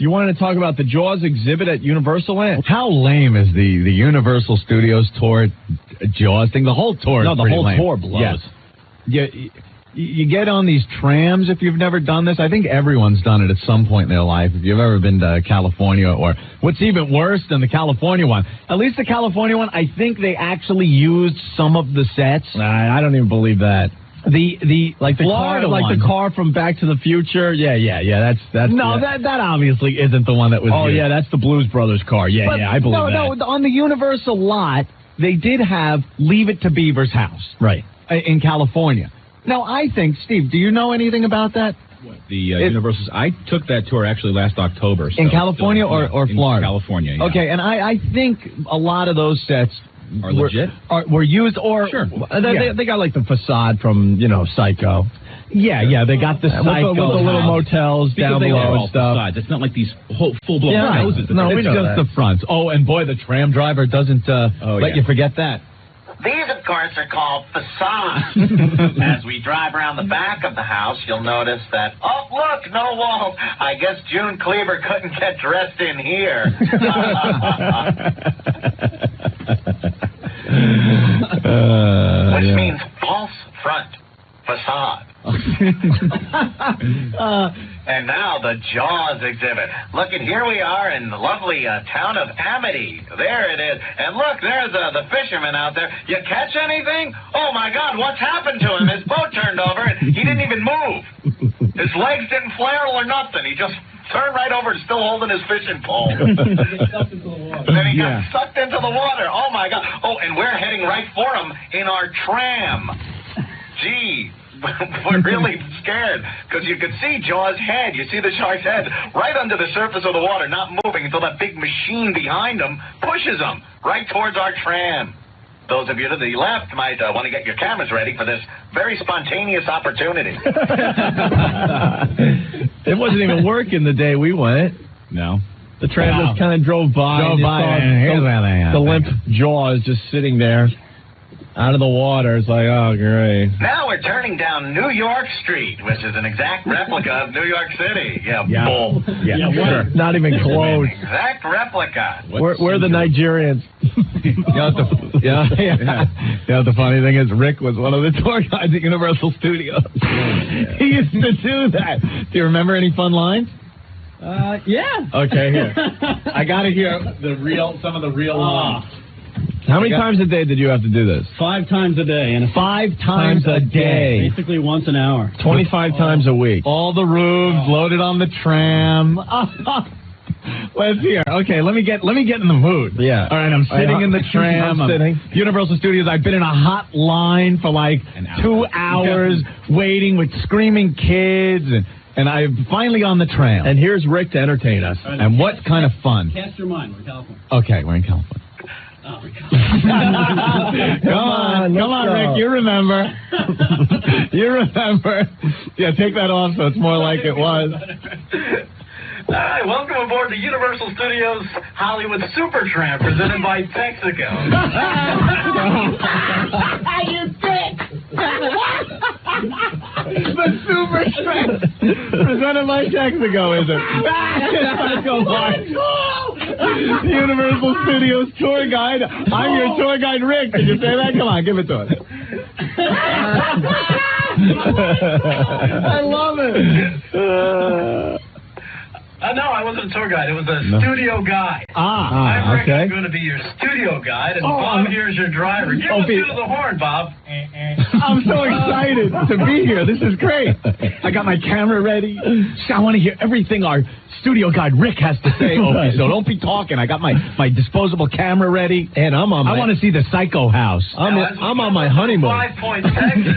You wanted to talk about the Jaws exhibit at Universal Ant? How lame is the Universal Studios tour Jaws thing? The whole tour is the whole lame. tour blows. Yeah. You get on these trams if you've never done this. I think everyone's done it at some point in their life. If you've ever been to California, or what's even worse than the California one, at least the California one, I think they actually used some of the sets. I don't even believe that. The Florida car, the car from Back to the Future. Yeah. That's no, yeah. that obviously isn't the one that was. Oh used. Yeah, that's the Blues Brothers car. Yeah, I believe that. No, on the Universal lot, they did have Leave It to Beaver's house, right, in California. Now, I think, Steve, do you know anything about that? What, the Universals? I took that tour actually last October. So in California or Florida? In California, yeah. Okay, and I think a lot of those sets are legit? Were used, or... Sure. They got like the facade from, Psycho. Yeah, they got the Psycho with the little motels down below and stuff. Facades. It's not like these full-blown houses. No, it's just the front. Oh, and boy, the tram driver doesn't let you forget that. These, of course, are called facades. As we drive around the back of the house, you'll notice that, oh, look, no walls. I guess June Cleaver couldn't get dressed in here. Which means false front facade. And now the Jaws exhibit. Look, and here we are in the lovely town of Amity. There it is. And look, there's the fisherman out there. You catch anything? Oh, my God, what's happened to him? His boat turned over, and he didn't even move. His legs didn't flail or nothing. He just turned right over and still holding his fishing pole. And then he got sucked into the water. Oh, my God. Oh, and we're heading right for him in our tram. Gee. We're really scared because you can see Jaws' head. You see the shark's head right under the surface of the water, not moving until that big machine behind him pushes him right towards our tram. Those of you to the left might want to get your cameras ready for this very spontaneous opportunity. It wasn't even working the day we went. No. The tram just kind of drove by. The limp Jaws just sitting there. Out of the water. It's like, oh, great. Now we're turning down New York Street, which is an exact replica of New York City. Bull. Sure. Not even close. An exact replica. We're the Nigerians. The funny thing is, Rick was one of the tour guides at Universal Studios. He used to do that. Do you remember any fun lines? Yeah. Okay, here. I got to hear some of the real lines. How many times a day did you have to do this? 5 times a day. And 5 times a day. Basically once an hour. 25 times a week. All the roofs loaded on the tram. Let's hear. Okay, let me get in the mood. Yeah. All right, I'm sitting in the tram. I'm sitting. Universal Studios. I've been in a hot line for like 2 hours waiting with screaming kids, and I'm finally on the tram. And here's Rick to entertain us. And what kind of fun? Cast your mind. We're in California. Okay, we're in California. Oh, my God. Come on, Rick. You remember. Yeah, take that off so it's more like it was. All right, welcome aboard the Universal Studios Hollywood Supertramp presented by Texaco. You dick! The Supertramp presented by Texaco, is it? Universal Studios tour guide. I'm your tour guide, Rick. Did you say that? Come on, give it to us. I love it. No, I wasn't a tour guide. It was a studio guide. I'm Rick. Okay. I'm going to be your studio guide, and Bob here's your driver. Give us to the horn, Bob. I'm so excited to be here. This is great. I got my camera ready. I want to hear everything our studio guide Rick has to say, Opie, so don't be talking. I got my disposable camera ready, and I want to see the Psycho house. I'm on my honeymoon. 5 Points, Texas.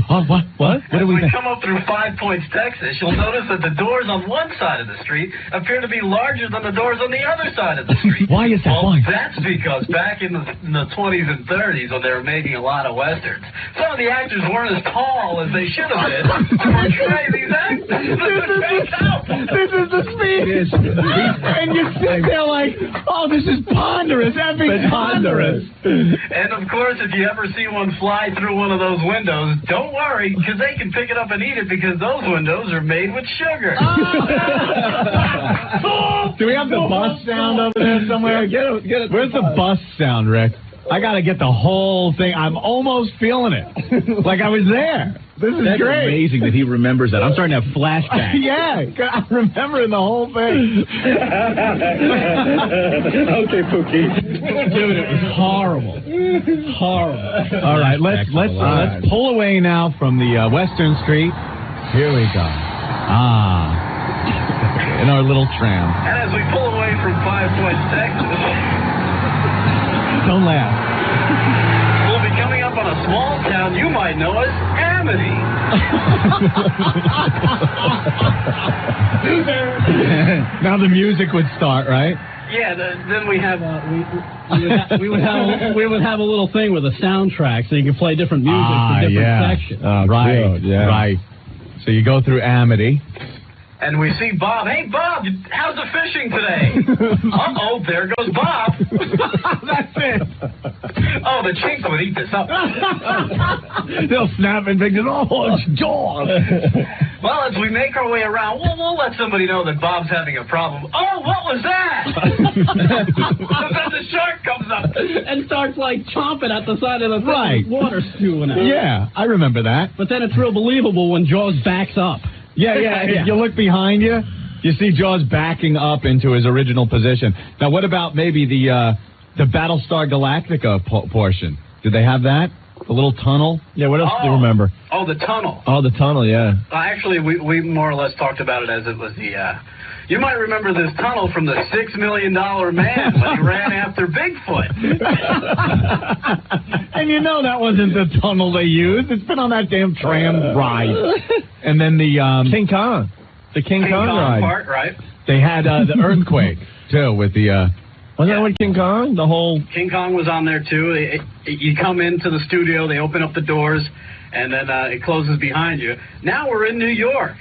What? What do we come up through 5 Points, Texas, you'll notice that the doors on one side of the street appear to be larger than the doors on the other side of the street. Why is that? Well, Why? that's because back in the 20s and 30s when they were making a lot of westerns, some of the actors weren't as tall as they should have been to portray these actors. This is the speech. And you sit there like, oh, this is ponderous, epic ponderous. And, of course, if you ever see one fly through one of those windows, don't worry, because they can pick it up and eat it because those windows are made with sugar. Do we have the bus sound over there somewhere? Get it. Where's the bus sound, Rick? I got to get the whole thing. I'm almost feeling it. Like I was there. This is That's great. amazing that he remembers that. I'm starting to have flashbacks. Yeah, I'm remembering the whole thing. Okay, Pookie. Dude, it was horrible. Horrible. All right, let's pull away now from the Western Street. Here we go. In our little tram. And as we pull away from 5 Points, Texas, Don't laugh. we'll be coming up on a small town you might know as Amity. Now the music would start, right? Yeah, then we have... we would have a little thing with a soundtrack so you can play different music for different sections. Right, yeah. right. So you go through Amity. And we see Bob. Hey, Bob, how's the fishing today? Uh-oh, there goes Bob. That's it. Oh, the chinks would eat this up. They'll snap and think, oh, it's Jaws. Well, as we make our way around, we'll let somebody know that Bob's having a problem. Oh, what was that? And then the shark comes up. And starts, like, chomping at the side of the thing. Right. Water spewing out. Yeah, I remember that. But then it's real believable when Jaws backs up. Yeah. If you look behind you, you see Jaws backing up into his original position. Now, what about maybe the Battlestar Galactica portion? Did they have that? The little tunnel? Yeah, what else do you remember? Oh, the tunnel. Oh, the tunnel, yeah. Actually, we more or less talked about it as it was the... you might remember this tunnel from the $6 Million Man when he ran after Bigfoot. And you know that wasn't the tunnel they used. It's been on that damn tram ride. And then the... King Kong. The King Kong ride. Part, right? They had the earthquake, too, with the... Wasn't that with King Kong? The whole... King Kong was on there, too. You come into the studio, they open up the doors, and then it closes behind you. Now we're in New York.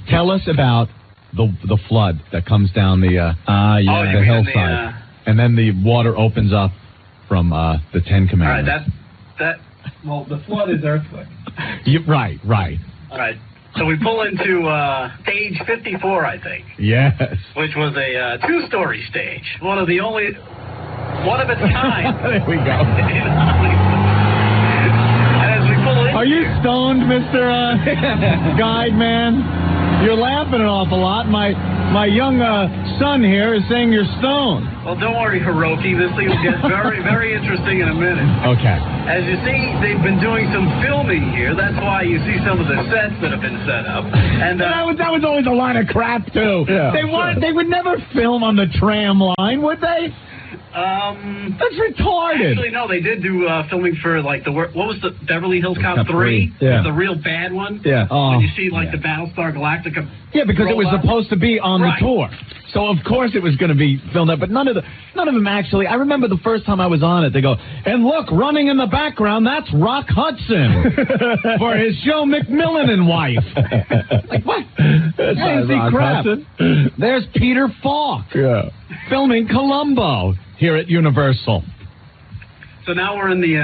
Tell us about the flood that comes down the hillside. And then the water opens up from the Ten Commandments. All right, well, the flood is earthquake. Right. All right. So we pull into stage 54, I think. Yes. Which was a two-story stage. One of its kind. There we go. And as we pull in... Are you stoned, Mr. Guide Man? You're laughing an awful lot. My young son here is saying you're stoned. Well, don't worry, Hiroki. This thing will get very, very interesting in a minute. Okay. As you see, they've been doing some filming here. That's why you see some of the sets that have been set up. And that was always a line of crap, too. Yeah, They would never film on the tram line, would they? That's retarded. Actually, no, they did do filming for, like, what was the Beverly Hills Cop 3? Yeah. The real bad one? Yeah. When you see, like, the Battlestar Galactica. Yeah, because it was robot. supposed to be on the tour. So, of course, it was going to be filmed up. But none of them actually. I remember the first time I was on it, they go, and look, running in the background, that's Rock Hudson for his show McMillan and Wife. Like, what? That's I didn't see Rock crap. Hudson. There's Peter Falk filming Columbo here at Universal. So now we're in the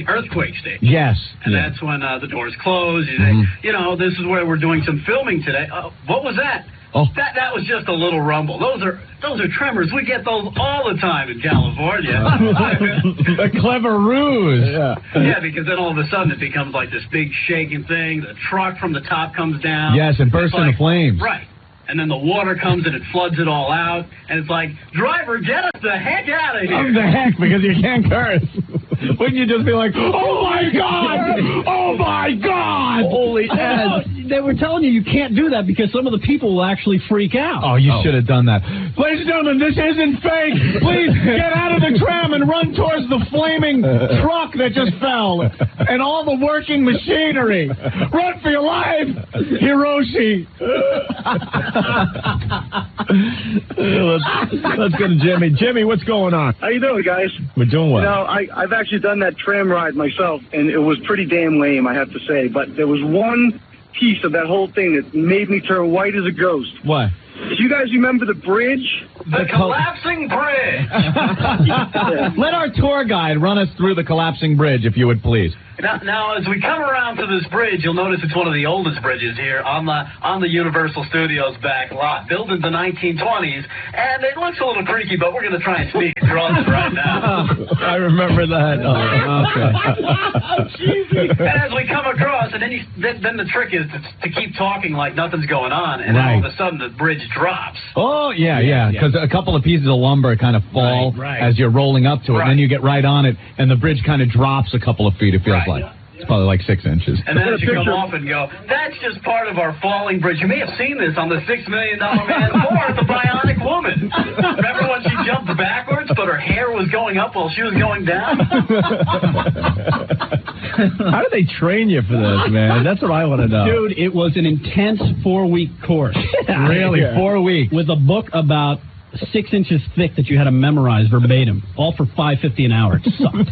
earthquake stage. Yes. And that's when the doors close. You say, this is where we're doing some filming today. What was that? Oh. That was just a little rumble. Those are tremors. We get those all the time in California. A clever ruse. Yeah, because then all of a sudden it becomes like this big shaking thing. The truck from the top comes down. Yes, and bursts into flames. Right. And then the water comes and it floods it all out. And it's like, driver, get us the heck out of here. Oh, the heck, because you can't curse. Wouldn't you just be like, oh, my God! Oh, my God! Holy No, they were telling you can't do that because some of the people will actually freak out. Oh, you should have done that. Ladies and gentlemen, this isn't fake. Please get out of the tram and run towards the flaming truck that just fell and all the working machinery. Run for your life, Hiroshi. Let's go to Jimmy. Jimmy, what's going on? How you doing, guys? We're doing well. You know, I've actually done that tram ride myself, and it was pretty damn lame, I have to say. But there was one piece of that whole thing that made me turn white as a ghost. What? Do you guys remember the bridge? The collapsing bridge. Let our tour guide run us through the collapsing bridge, if you would please. Now, as we come around to this bridge, you'll notice it's one of the oldest bridges here on the Universal Studios back lot, built in the 1920s, and it looks a little creaky, but we're going to try and sneak across right now. I remember that. And as we come across, and then the trick is to keep talking like nothing's going on, and then all of a sudden the bridge drops. Oh, yeah, because a couple of pieces of lumber kind of fall as you're rolling up to it, and then you get right on it, and the bridge kind of drops a couple of feet, it feels like. It's probably like 6 inches. And then as you come off and go, that's just part of our falling bridge. You may have seen this on the $6 Million Man or The Bionic Woman. Remember when she jumped backwards, but her hair was going up while she was going down? How do they train you for this, man? That's what I want to know. Dude, it was an intense 4-week course. Really? 4 weeks? With a book about 6 inches thick that you had to memorize verbatim, all for $5.50 an hour. It sucked.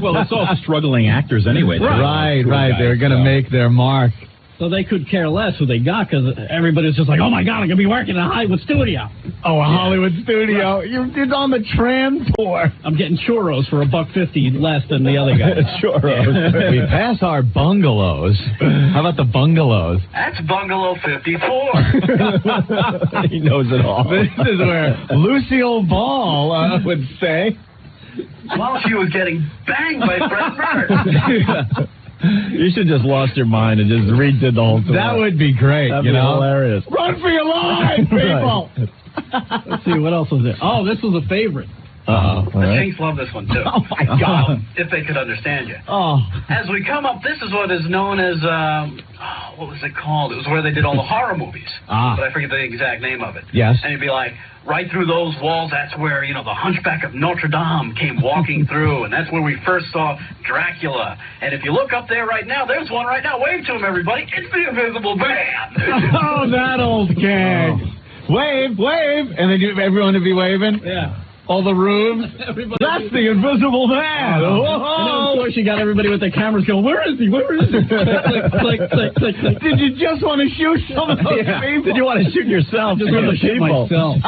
Well, it's all struggling actors anyway. Right. They're going to make their mark. So they could care less who they got because everybody was just like, oh, my God, I'm going to be working in a Hollywood studio. Oh, a Hollywood studio. You're on the tram tour. I'm getting churros for $1.50 less than the other guy. Churros. We pass our bungalows. How about the bungalows? That's Bungalow 54. He knows it all. This is where Lucille Ball would say. While she was getting banged by Fred Bird. You should just lost your mind and just redid the whole thing. That would be great. That'd be hilarious. Run for your lives, people! Let's see, what else was there? Oh, this was a favorite. The Saints love this one, too. Oh, my God. If they could understand you. Oh. As we come up, this is what is known as, what was it called? It was where they did all the horror movies. But I forget the exact name of it. Yes. And you'd be like, right through those walls, that's where, the Hunchback of Notre Dame came walking through, and that's where we first saw Dracula. And if you look up there right now, there's one right now. Wave to him, everybody. It's the Invisible Man. Oh, that old gag. Wave, and then everyone would be waving? Yeah. All the roofs? That's the Invisible Man. And then, of course, you got everybody with their cameras going, where is he? Where is he? click. Did you just want to shoot some of those people? Did you want to shoot yourself? Just want to shoot myself.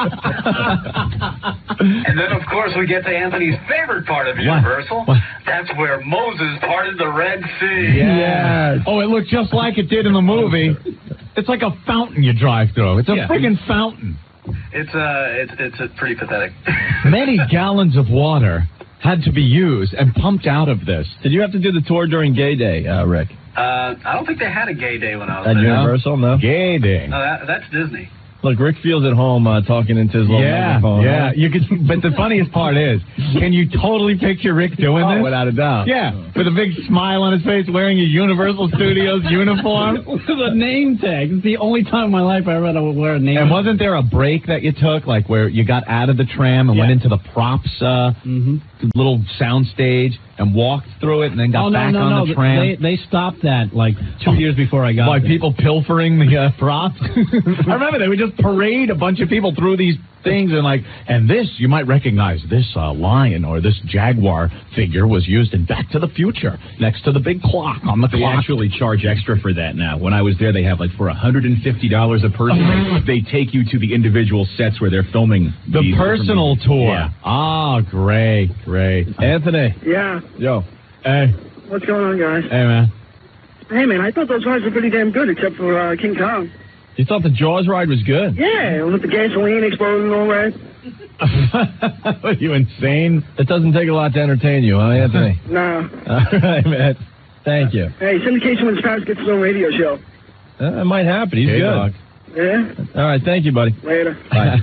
And then, of course, we get to Anthony's favorite part of Universal. What? That's where Moses parted the Red Sea. Yes. Oh, it looked just like it did in the movie. It's like a fountain you drive through. It's a friggin' fountain. It's pretty pathetic. Many gallons of water had to be used and pumped out of this. Did you have to do the tour during Gay Day, Rick? I don't think they had a gay day when I was At there. Universal, no? Gay Day. No, that's Disney. Look, Rick feels at home talking into his little microphone. Yeah. You could, but the funniest part is, can you totally picture Rick doing this? Without a doubt. Yeah, with a big smile on his face, wearing a Universal Studios uniform. With a name tag. It's the only time in my life I ever had to wear a name tag. And wasn't there a break that you took, like where you got out of the tram and went into the props little sound stage and walked through it and then got back on the tram? They stopped that like 2 years before I got By there. people pilfering the props? I remember they would just parade a bunch of people through these things and this, you might recognize this lion or this jaguar figure was used in Back to the Future next to the big clock on the They clock. actually charge extra for that now. When I was there, they have for $150 a person, they take you to the individual sets where they're filming The personal tour. Yeah. Ah, great. Anthony. Yeah. Yo. Hey. What's going on, guys? Hey, man. Hey, man, I thought those rides were pretty damn good, except for King Kong. You thought the Jaws ride was good? Yeah, with the gasoline exploding and all that. Are you insane? It doesn't take a lot to entertain you, huh, Anthony? Nah. All right, man. Thank you. Hey, syndication when Sparks gets his own radio show. It might happen. He's good. Dog. Yeah? All right, thank you, buddy. Later. Bye.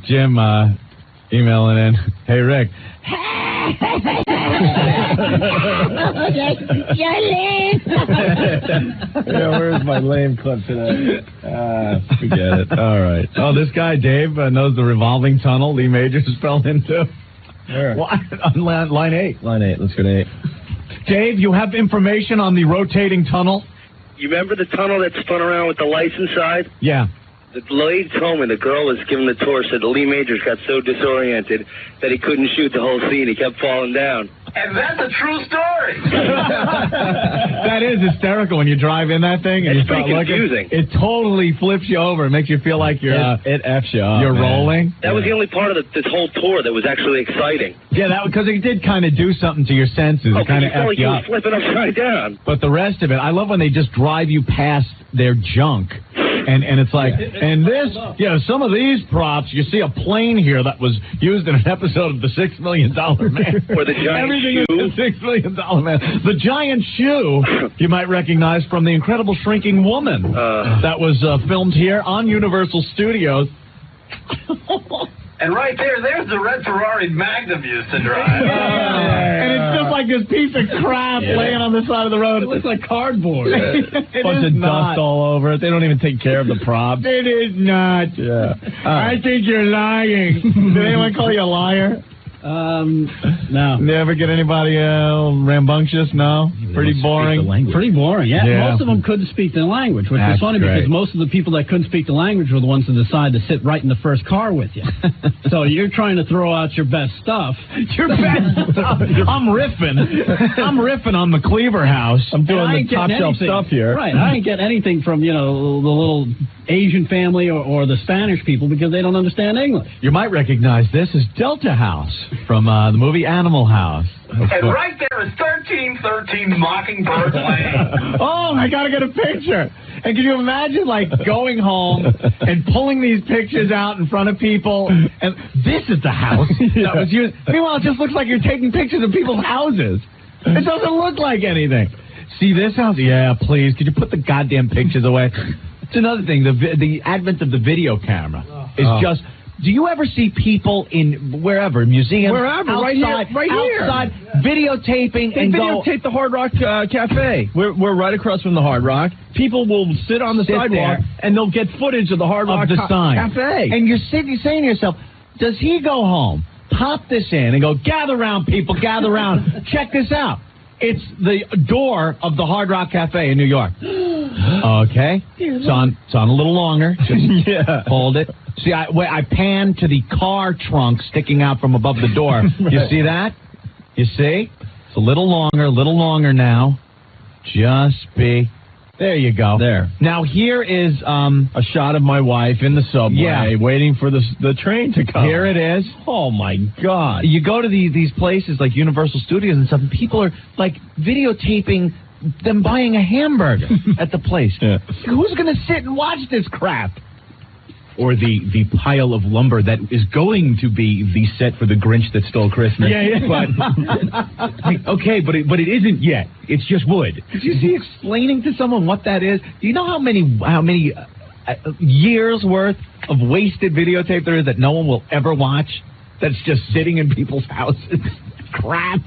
Jim emailing in. Hey, Rick. Yeah, where's my lame clip today? Forget it. All right. Oh, this guy, Dave, knows the revolving tunnel Lee Majors fell into. Where? On line 8. Line 8. Let's go to 8. Dave, you have information on the rotating tunnel? You remember the tunnel that spun around with the lights inside? Yeah. The lady told me the girl was giving the tour said Lee Majors got so disoriented that he couldn't shoot the whole scene. He kept falling down. And that's a true story. That is hysterical when you drive in that thing and It's you start pretty looking. confusing. It totally flips you over. It makes you feel like you're It F's you up, you're man. rolling. That was the only part of this whole tour that was actually exciting. Yeah, that because it did kind of do something to your senses. It kind of felt F like you you up. were flipping upside down. But the rest of it, I love when they just drive you past their junk. And it's like, and this, some of these props, you see a plane here that was used in an episode of The $6 Million Man. Or the giant Everything shoe. is The $6 Million Man. The giant shoe, you might recognize from The Incredible Shrinking Woman. That was filmed here on Universal Studios. And right there's the red Ferrari Magnum used to drive. And it's just like this piece of crap laying on the side of the road. It looks like cardboard. It Bunch is of not. dust all over it. They don't even take care of the props. It is not. Yeah. I think you're lying. Did anyone call you a liar? No. Never get anybody rambunctious? No? Pretty boring? Pretty boring, yeah. Yeah. Most of them couldn't speak the language, which That's is funny great. because most of the people that couldn't speak the language were the ones that decided to sit right in the first car with you. So you're trying to throw out your best stuff. Your best stuff. I'm riffing on the Cleaver House. I'm And I doing ain't the top getting shelf anything. stuff here. Right. I ain't getting anything from, the little Asian family or the Spanish people because they don't understand English. You might recognize this as Delta House from the movie Animal House. And right there is 1313 Mockingbird Lane. Oh, I gotta get a picture. And can you imagine, going home and pulling these pictures out in front of people? And this is the house that was used. Meanwhile, it just looks like you're taking pictures of people's houses. It doesn't look like anything. See this house? Yeah, please. Could you put the goddamn pictures away? It's another thing. The advent of the video camera is just. Do you ever see people in wherever, museums, Wherever, outside, right here. outside, videotaping They and videotape the Hard Rock Cafe. We're right across from the Hard Rock. People will sit on the Sit sidewalk there. and they'll get footage of the Hard Rock of the sign. Cafe. And you're saying to yourself, does he go home, pop this in, and go, gather round, people, gather round. Check this out. It's the door of the Hard Rock Cafe in New York. Okay. It's on a little longer. Just hold it. See, I pan to the car trunk sticking out from above the door. Right. You see that? You see? It's a little longer now. Just be. There you go. There. Now here is a shot of my wife in the subway waiting for the train to come. Here it is. Oh, my God. You go to these places like Universal Studios and stuff, and people are, videotaping them buying a hamburger at the place. Yeah. Who's going to sit and watch this crap? Or the pile of lumber that is going to be the set for the Grinch That Stole Christmas. Yeah. But okay, but it isn't yet. It's just wood. Did you see explaining to someone what that is? Do you know how many years worth of wasted videotape there is that no one will ever watch? That's just sitting in people's houses. Crap.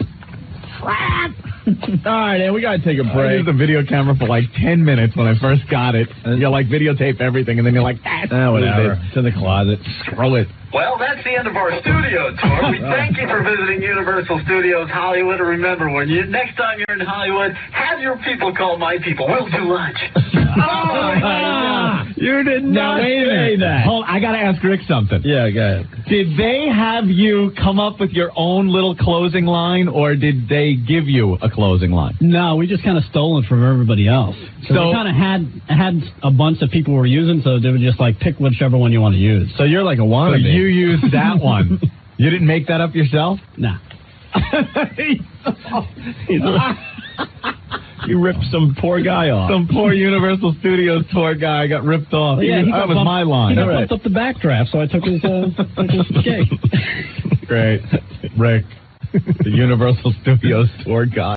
All right, and we got to take a I break. used the video camera for 10 minutes when I first got it. And you videotape everything, and then you're like, whatever. It's in the closet. Screw it. Well, that's the end of our studio tour. We thank you for visiting Universal Studios Hollywood. And remember, next time you're in Hollywood, have your people call my people. We'll do lunch. You did not say that. Hold, I got to ask Rick something. Yeah, go ahead. Did they have you come up with your own little closing line, or did they give you a closing line? No, we just kind of stole it from everybody else. So we kind of had a bunch that people were using, so they would just pick whichever one you want to use. So you're like a wannabe. So you used that one. You didn't make that up yourself? Nah. You ripped some poor guy off. Some poor Universal Studios tour guy got ripped off. Well, That was my line. He got bumped up the backdraft, so I took his cake. Great. Rick, the Universal Studios tour guy.